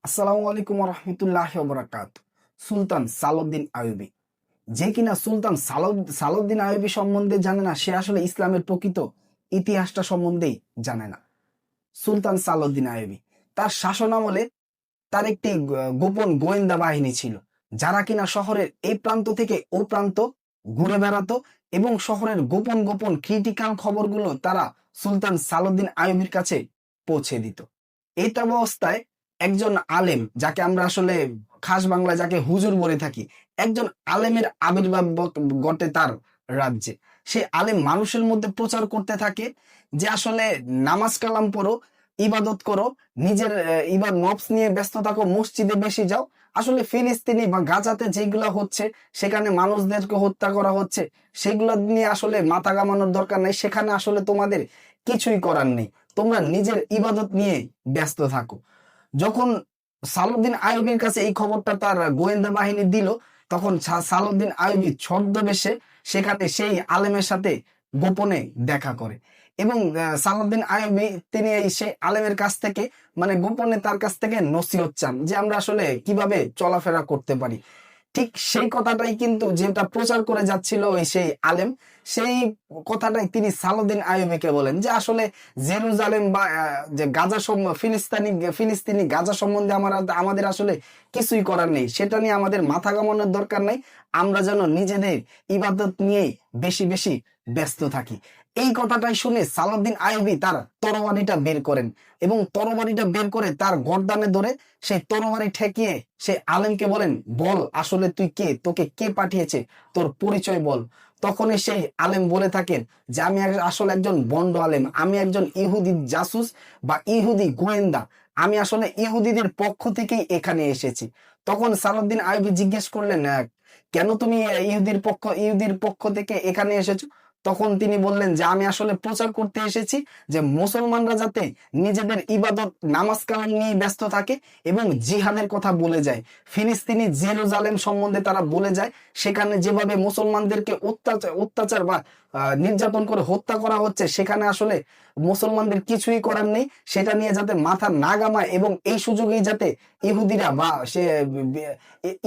আসসালামু আলাইকুম রহমতুল্লাহ বরাকাত। সুলতান সালাউদ্দিন আইয়ুবী, যে কিনা সুলতান সালাউদ্দিন আইয়ুবী সম্বন্ধে জানে না, সে আসলে ইসলামের প্রকৃত ইতিহাসটা সম্বন্ধেই জানে না। সুলতান সালাউদ্দিন আইয়ুবী, তার শাসনামলে তার একটি গোপন গোয়েন্দা বাহিনী ছিল, যারা কিনা শহরের এই প্রান্ত থেকে ও প্রান্ত ঘুরে বেড়াতো এবং শহরের গোপন গোপন ক্রিটিক্যাল খবরগুলো তারা সুলতান সালাউদ্দিন আইয়ুবীর কাছে পৌঁছে দিত। এইটা অবস্থায় একজন আলেম, যাকে আমরা আসলে খাস বাংলায় যাকে হুজুর বলে থাকি, একজন আলেমের আবির্ভাব ঘটে তার রাজ্যে। সে আলেম মানুষের মধ্যে প্রচার করতে থাকে যে আসলে নামাজ কালাম পড়ো, ইবাদত করো, নিজের ইবার নফস নিয়ে ব্যস্ত থাকো, মসজিদে বেশি যাও। আসলে ফিলিস্তিনি বা গাজাতে যেগুলো হচ্ছে, সেখানে মানুষদেরকে হত্যা করা হচ্ছে, সেগুলো নিয়ে আসলে মাথা ঘামানোর দরকার নেই। সেখানে আসলে তোমাদের কিছুই করার নেই, তোমরা নিজের ইবাদত নিয়ে ব্যস্ত থাকো। যখন সালাউদ্দিন আইয়ুবীর কাছে এই খবরটা তার গোয়েন্দা বাহিনী দিল, তখন সালাউদ্দিন আইয়ুবী ছদ্মবেশে সেখানে সেই আলেমের সাথে গোপনে দেখা করে এবং সালাউদ্দিন আইয়ুবী তিনি সেই আলেমের কাছ থেকে মানে গোপনে তার কাছ থেকে নসিহত চান যে আমরা আসলে কিভাবে চলাফেরা করতে পারি। ঠিক সেই কথাটাই কিন্তু যেটা প্রচার করে যাচ্ছিল ওই সেই আলেম, সেই কথাটাই তিনি সালাউদ্দিন আইয়ুবীকে বলেন যে আসলে জেরুজালেম বা যে গাজা ফিলিস্তিনি গাজা সম্বন্ধে আমাদের আসলে কিছুই করার নেই, সেটা নিয়ে আমাদের মাথা ঘামানোর দরকার নাই। আমরা যেন নিজেদের ইবাদত নিয়ে বেশি বেশি ব্যস্ত থাকি। এই কথাটাই শুনে সালাউদ্দিন আইয়ুবী তার তরবারিটা বের করেন এবং তরবারিটা বের করে তার গর্দানে ধরে সেই তরবারি ঠেকিয়ে সেই আলেমকে বলেন, বল আসলে তুই কে, তোকে কে পাঠিয়েছে, তোর পরিচয় বল। তখনই সেই আলেম বলে থাকেন যে আমি আসলে একজন বন্ড আলেম, আমি একজন ইহুদি জাসুস বা ইহুদি গোয়েন্দা, আমি আসলে ইহুদিদের পক্ষ থেকেই এখানে এসেছি। তখন সালাউদ্দিন আইয়ুবী জিজ্ঞেস করলেন, কেন তুমি ইহুদির পক্ষ থেকে এখানে এসেছো? তখন তিনি বললেন যে আমি আসলে প্রচার করতে এসেছি যে মুসলমানরা যাতে নিজেদের ইবাদত নামাজ কালাম নিয়ে ব্যস্ত থাকে এবং জিহাদের কথা বলে যায়। ফিলিস্তিনি জেরুজালেম সম্বন্ধে তারা বলে যায়, সেখানে যেভাবে মুসলমানদেরকে অত্যাচার বা নির্যাতন করে হত্যা করা হচ্ছে, সেখানে আসলে মুসলমানদের কিছুই করার নেই, সেটা নিয়ে যাতে মাথা না ঘামায় এবং এই সুযোগেই যাতে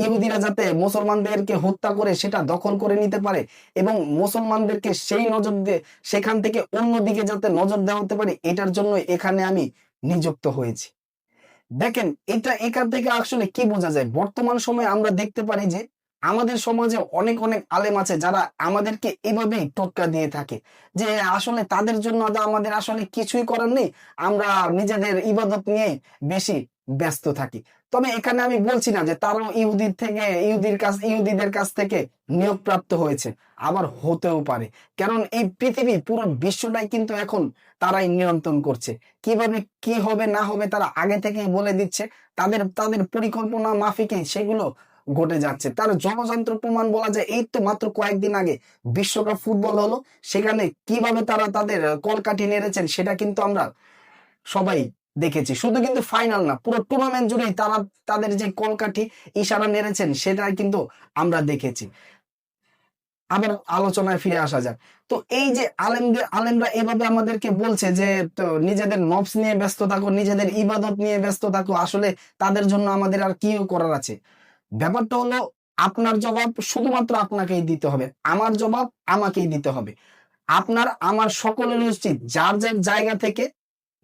ইহুদিরা যাতে মুসলমানদেরকে হত্যা করে সেটা দখল করে নিতে পারে এবং মুসলমানদেরকে সেই নজর দিয়ে সেখান থেকে অন্যদিকে যাতে নজর দেওয়া হতে পারে, এটার জন্য এখানে আমি নিযুক্ত হয়েছি। দেখেন, এটা এখান থেকে আসলে কি বোঝা যায়, বর্তমান সময়ে আমরা দেখতে পারি যে আমাদের সমাজে অনেক অনেক আলেম আছে যারা আমাদেরকে এভাবেই টোটকা দিয়ে থাকে যে আসলে তাদের জন্য আমাদের আসলে কিছুই করার নেই, আমরা নিজেদের ইবাদত নিয়ে বেশি ব্যস্ত থাকি। তবে এখানে আমি বলছি না যে তারাও ইহুদিদের কাছ থেকে নিয়োগপ্রাপ্ত হয়েছে, আবার হতেও পারে। কারণ এই পৃথিবী পুরো বিশ্বটাই কিন্তু এখন তারাই নিয়ন্ত্রণ করছে। কিভাবে কি হবে না হবে তারা আগে থেকেই বলে দিচ্ছে, তাদের তাদের পরিকল্পনা মাফিকে সেগুলো ঘটে যাচ্ছে। তার জনযন্ত্র প্রমাণ বলা যায়, এই তো মাত্র কয়েকদিন আগে বিশ্বকাপ ফুটবল হলো, সেখানে কিভাবে তারা তাদের কলকাঠি নেড়েছেন সেটা কিন্তু আমরা সবাই দেখেছি। শুধু কিন্তু ফাইনাল না, পুরো টুর্নামেন্ট জুড়েই তারা তাদের যে কলকাঠি ইশারা নেড়েছেন সেটা কিন্তু আমরা দেখেছি। আবার আলোচনায় ফিরে আসা যাক। তো এই যে আলেমরা এভাবে আমাদেরকে বলছে যে তো নিজেদের নফস নিয়ে ব্যস্ত থাকো, নিজেদের ইবাদত নিয়ে ব্যস্ত থাকো, আসলে তাদের জন্য আমাদের আর কি করার আছে। ব্যাপারটা হলো, আপনার জবাব শুধুমাত্র আপনাকেই দিতে হবে, আমার জবাব আমাকেই দিতে হবে। আপনার আমার সকলের উচিত যার যার জায়গা থেকে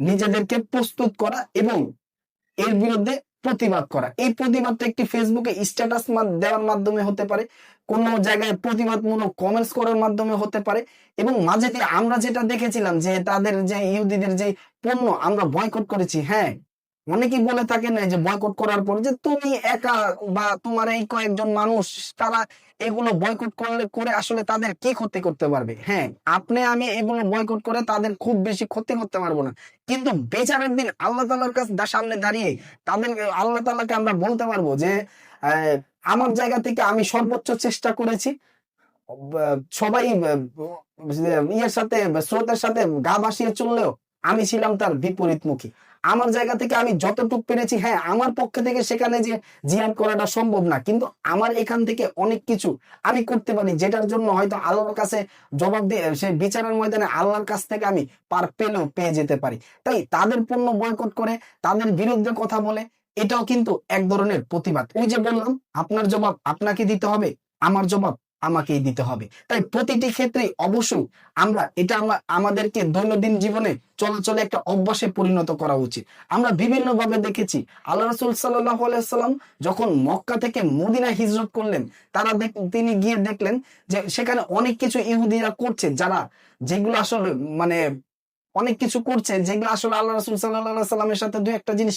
নিজেদেরকে প্রস্তুত করা এবং এর বিরুদ্ধে প্রতিবাদ করা। এই প্রতিবাদটা একটি ফেসবুকে স্ট্যাটাস দেওয়ার মাধ্যমে হতে পারে, কোন জায়গায় প্রতিবাদমূলক কমেন্টস করার মাধ্যমে হতে পারে, এবং মাঝে দিয়ে আমরা যেটা দেখেছিলাম যে তাদের যে ইহুদিদের যে পণ্য আমরা বয়কট করেছি। হ্যাঁ, অনেকেই বলে থাকে না যে বয়কট করার পর যে তুমি একা বা তোমার এই কয়েকজন মানুষ তারা এগুলো বয়কট করে আসলে তাদের কি ক্ষতি করতে পারবে। হ্যাঁ, আপনি আমি এগুলো বয়কট করে তাদের খুব বেশি ক্ষতি করতে পারবো না, কিন্তু বিচারের দিন আল্লাহ তাআলার কাছে সামনে দাঁড়িয়ে তাদের আল্লাহ তাআলাকে আমরা বলতে পারবো যে আহ, আমার জায়গা থেকে আমি সর্বোচ্চ চেষ্টা করেছি। সবাই ইয়ের সাথে স্রোতের সাথে গা ভাসিয়ে চললেও আমি ছিলাম তার বিপরীতমুখী। আমার জায়গা থেকে আমি যতটুকু পেরেছি, হ্যাঁ আমার পক্ষে থেকে সেখানে যে জিহাদ করাটা সম্ভব না, কিন্তু আমার এখান থেকে অনেক কিছু আমি করতে পারি, যেটার জন্য হয়তো আল্লাহর কাছে জবাব দিয়ে সেই বিচারের ময়দানে আল্লাহর কাছ থেকে আমি পেয়ে যেতে পারি। তাই তাদের পণ্য বয়কট করে তাদের বিরুদ্ধে কথা বলে এটাও কিন্তু এক ধরনের প্রতিবাদ। ওই যে বললাম, আপনার জবাব আপনাকে দিতে হবে, আমার জবাব আমাকেই দিতে হবে। তাই প্রতিটি ক্ষেত্রেই অবশ্যই এটা আমাদেরকে দৈনন্দিন জীবনে চলাচলে একটা অভ্যাসে পরিণত করা উচিত। আমরা বিভিন্ন ভাবে দেখেছি আল্লাহ রাসূল সাল্লাল্লাহু আলাইহি ওয়াসাল্লাম যখন মক্কা থেকে মদিনায় হিজরত করলেন, তিনি গিয়ে দেখলেন যে সেখানে অনেক কিছু ইহুদিরা করছে, যেগুলো আসলে মানে অনেক কিছু করছে যেগুলো আসলে আল্লাহ রাসূল সাল্লাল্লাহু আলাইহি সাল্লামের সাথে দুই একটা জিনিস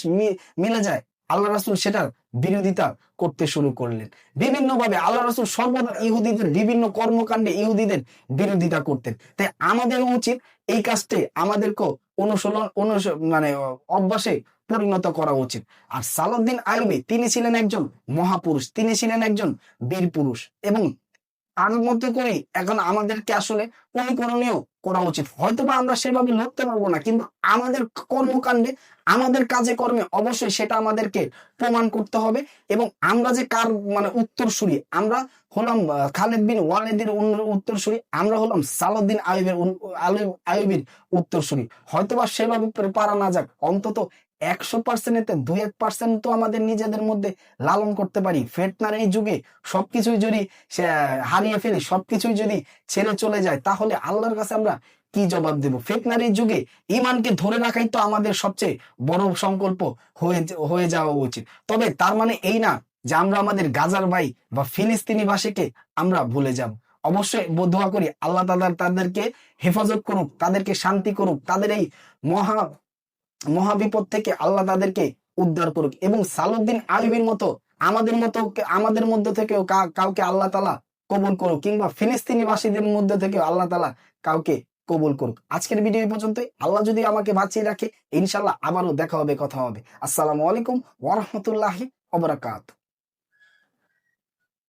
মিলে যায়। আল্লাহ রাসূল সেটার বিরোধিতা করতে শুরু করলেন। বিভিন্নভাবে আল্লাহ রাসূল সর্বদা ইহুদিদের বিভিন্ন কর্মকাণ্ডে ইহুদিদের বিরোধিতা করতেন। তাই আমাদের উচিত এই কাজটি আমাদেরকেও মানে অভ্যাসে পরিণত করা উচিত। আর সালাউদ্দিন আইয়ুবী তিনি ছিলেন একজন মহাপুরুষ, তিনি ছিলেন একজন বীর পুরুষ, এবং তার মধ্যে করেই এখন আমাদেরকে আসলে অনুকরণীয় করা উচিত। হয়তোবা আমরা সেভাবে লড়তে পারবো না, কিন্তু আমাদের কর্মকাণ্ডে, আমাদের কাজে কর্মে অবশ্যই সেটা আমাদেরকে প্রমাণ করতে হবে। এবং আমরা যে কার মানে উত্তরসূরি, আমরা হলাম খালিদ বিন ওয়ালিদের উত্তরসূরি, আমরা হলাম সালাউদ্দিন আইয়ুবীর উত্তরসূরি। হয়তোবা সেভাবে পারা না যাক, অন্তত 100%-এ 2-1% তো আমাদের নিজেদের মধ্যে লালন করতে পারি। ফিতনার এই যুগে সবকিছুই যদি হারিয়ে ফেলি, সবকিছুই যদি ছেড়ে চলে যায়, তাহলে আল্লাহর কাছে আমরা কি জবাব দেব? ফিতনার এই যুগে ঈমানকে ধরে রাখাই তো আমাদের সবচেয়ে বড় সংকল্প হয়ে যাওয়া উচিত। তবে তার মানে এই না যে আমরা আমাদের গাজার ভাই বা ফিলিস্তিনি ভাষীকে আমরা ভুলে যাব। অবশ্যই দোয়া করি আল্লাহ তাআলা তাদেরকে হেফাজত করুক, তাদেরকে শান্তি করুক, তাদের এই মহা মহাবিপদ থেকে আল্লাহ তাদেরকে উদ্ধার করুক। এবং সালাউদ্দিন আইয়ুবীর মতো আমাদের মধ্যে থেকেও কাউকে আল্লাহ তাআলা কবুল করুক, কিংবা ফিলিস্তিনি বাসীদের মধ্যে থেকেও আল্লাহ তাআলা কাউকে কবুল করুক। আজকের ভিডিও এই পর্যন্তই। আল্লাহ যদি আমাকে বাঁচিয়ে রাখে, ইনশাআল্লাহ আবারও দেখা হবে, কথা হবে। আসসালামু আলাইকুম ওয়া রাহমাতুল্লাহি ওয়া বারাকাতুহু।